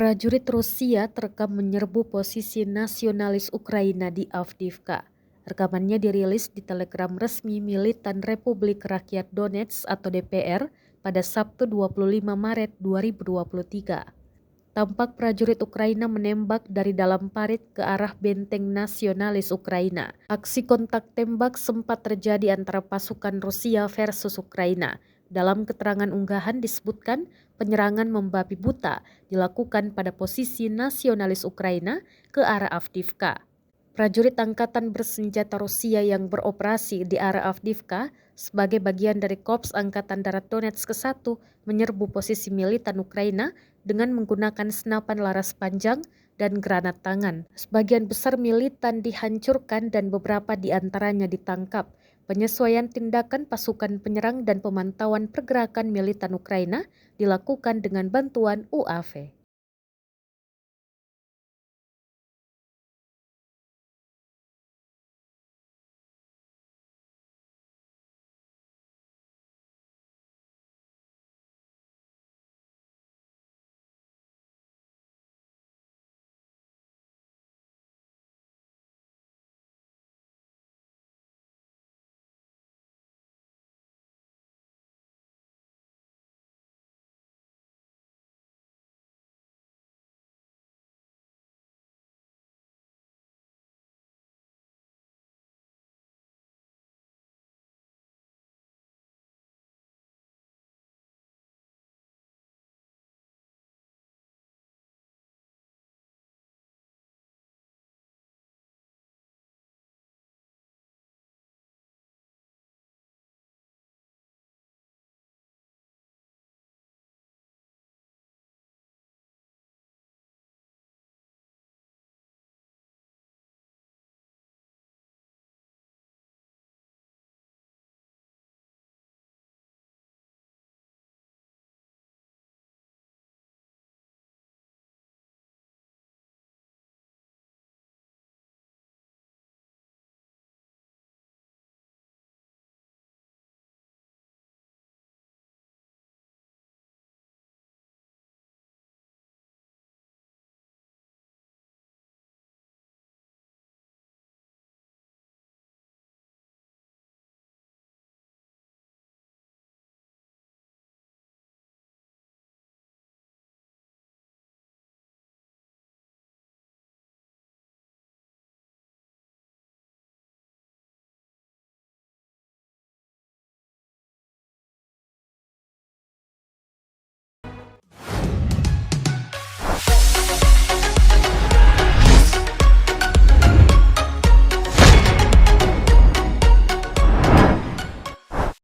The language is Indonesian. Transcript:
Prajurit Rusia terekam menyerbu posisi nasionalis Ukraina di Avdiivka. Rekamannya dirilis di Telegram resmi Militan Republik Rakyat Donetsk atau DPR pada Sabtu 25 Maret 2023. Tampak prajurit Ukraina menembak dari dalam parit ke arah benteng nasionalis Ukraina. Aksi kontak tembak sempat terjadi antara pasukan Rusia versus Ukraina. Dalam keterangan unggahan disebutkan penyerangan membabi buta dilakukan pada posisi nasionalis Ukraina ke arah Avdiivka. Prajurit angkatan bersenjata Rusia yang beroperasi di arah Avdiivka sebagai bagian dari Korps Angkatan Darat Donetsk ke-1 menyerbu posisi militan Ukraina dengan menggunakan senapan laras panjang dan granat tangan. Sebagian besar militan dihancurkan dan beberapa di antaranya ditangkap. Penyesuaian tindakan pasukan penyerang dan pemantauan pergerakan militan Ukraina dilakukan dengan bantuan UAV.